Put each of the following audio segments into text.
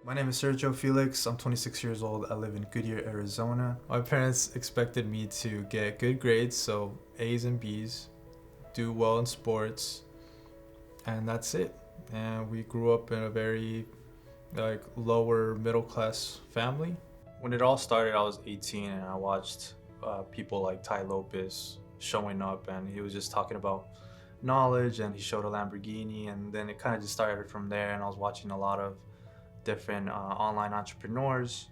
My name is Sergio Felix. I'm 26 years old. I live in Goodyear, Arizona. My parents expected me to get good grades, so A's and B's, do well in sports, and that's it. And we grew up in a very lower middle class family. When it all started, I was 18 and I watched people like Ty Lopez showing up, and he was just talking about knowledge, and he showed a Lamborghini, and then it kind of just started from there. And I was watching a lot of different online entrepreneurs.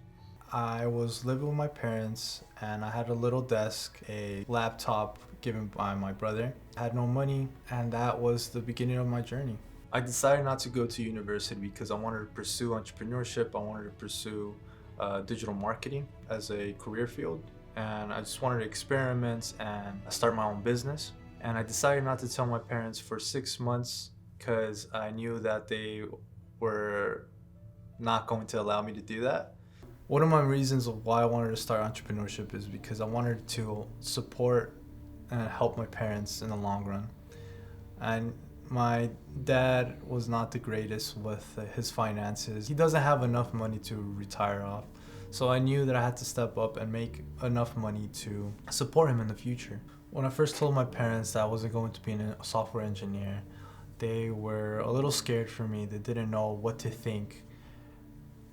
I was living with my parents and I had a little desk, a laptop given by my brother. I had no money, and that was the beginning of my journey. I decided not to go to university because I wanted to pursue entrepreneurship. I wanted to pursue digital marketing as a career field, and I just wanted to experiment and start my own business. And I decided not to tell my parents for 6 months because I knew that they were not going to allow me to do that. One of my reasons of why I wanted to start entrepreneurship is because I wanted to support and help my parents in the long run. And my dad was not the greatest with his finances. He doesn't have enough money to retire off. So I knew that I had to step up and make enough money to support him in the future. When I first told my parents that I wasn't going to be a software engineer, they were a little scared for me. They didn't know what to think.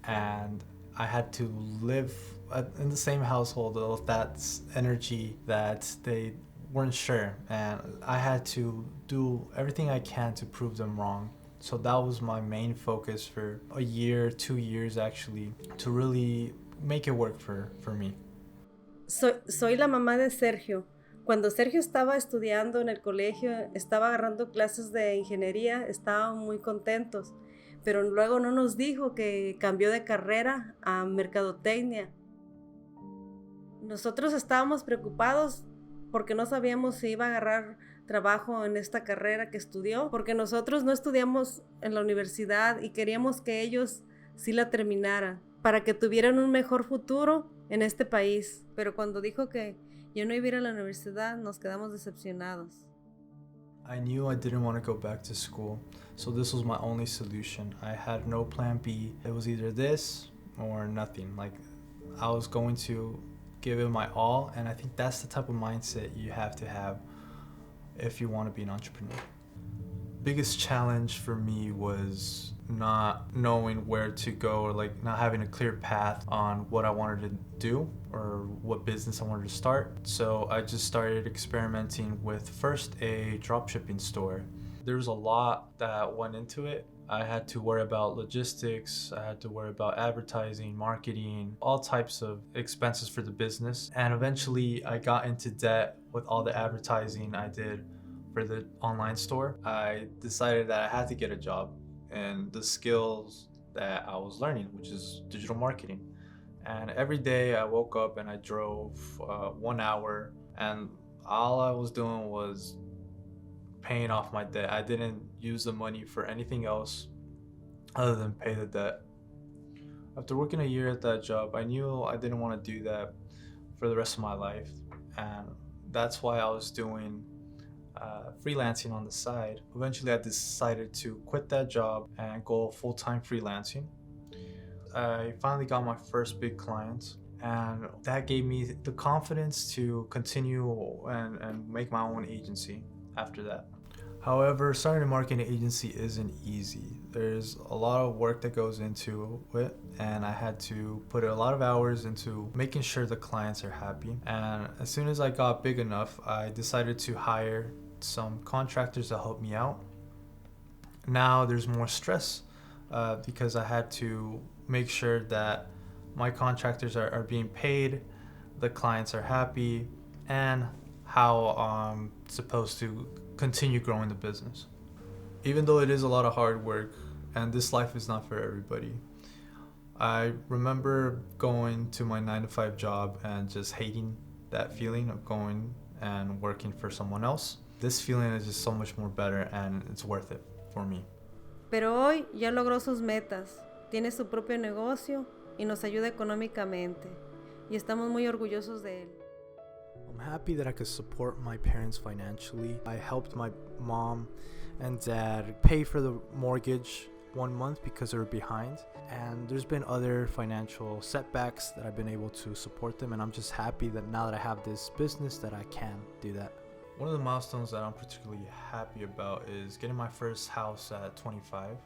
And I had to live in the same household with that energy that they weren't sure, and I had to do everything I can to prove them wrong. So that was my main focus for a year, 2 years actually, to really make it work for me. Soy la mamá de Sergio. Cuando Sergio estaba estudiando en el colegio, estaba agarrando clases de ingeniería, estábamos muy contentos, pero luego no nos dijo que cambió de carrera a mercadotecnia. Nosotros estábamos preocupados porque no sabíamos si iba a agarrar trabajo en esta carrera que estudió, porque nosotros no estudiamos en la universidad y queríamos que ellos sí la terminaran, para que tuvieran un mejor futuro en este país. Pero cuando dijo que yo no iba a ir a la universidad, nos quedamos decepcionados. I knew I didn't want to go back to school, so this was my only solution. I had no plan B. It was either this or nothing. Like, I was going to give it my all, and I think that's the type of mindset you have to have if you want to be an entrepreneur. Biggest challenge for me was not knowing where to go, or not having a clear path on what I wanted to do or what business I wanted to start. So I just started experimenting with first a dropshipping store. There was a lot that went into it. I had to worry about logistics, I had to worry about advertising, marketing, all types of expenses for the business. And eventually I got into debt with all the advertising I did for the online store. I decided that I had to get a job and the skills that I was learning, which is digital marketing. And every day I woke up and I drove 1 hour, and all I was doing was paying off my debt. I didn't use the money for anything else other than pay the debt. After working a year at that job, I knew I didn't want to do that for the rest of my life. And that's why I was doing freelancing on the side. Eventually I decided to quit that job and go full-time freelancing. I finally got my first big client, and that gave me the confidence to continue and make my own agency after that. However, starting a marketing agency isn't easy. There's a lot of work that goes into it, and I had to put a lot of hours into making sure the clients are happy. And as soon as I got big enough, I decided to hire some contractors to help me out. Now there's more stress because I had to make sure that my contractors are being paid, the clients are happy, and how I'm supposed to continue growing the business. Even though it is a lot of hard work and this life is not for everybody, I remember going to my 9-to-5 job and just hating that feeling of going and working for someone else. This feeling is just so much more better, and it's worth it for me. Pero hoy ya logró sus metas, tiene su propio negocio y nos ayuda económicamente, y estamos muy orgullosos de él. I'm happy that I could support my parents financially. I helped my mom and dad pay for the mortgage 1 month because they were behind, and there's been other financial setbacks that I've been able to support them, and I'm just happy that now that I have this business that I can do that. One of the milestones that I'm particularly happy about is getting my first house at 25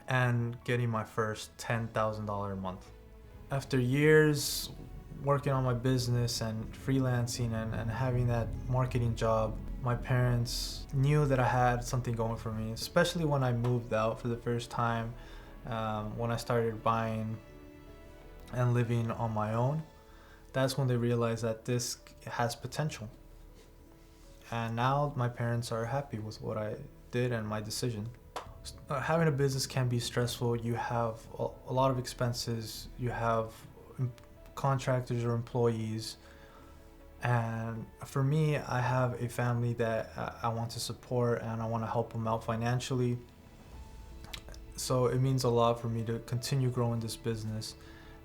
and getting my first $10,000 a month. After years working on my business and freelancing and having that marketing job, my parents knew that I had something going for me, especially when I moved out for the first time, when I started buying and living on my own. That's when they realized that this has potential. And now my parents are happy with what I did and my decision. Having a business can be stressful. You have a lot of expenses. You have contractors or employees. And for me, I have a family that I want to support, and I want to help them out financially. So it means a lot for me to continue growing this business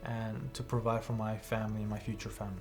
and to provide for my family and my future family.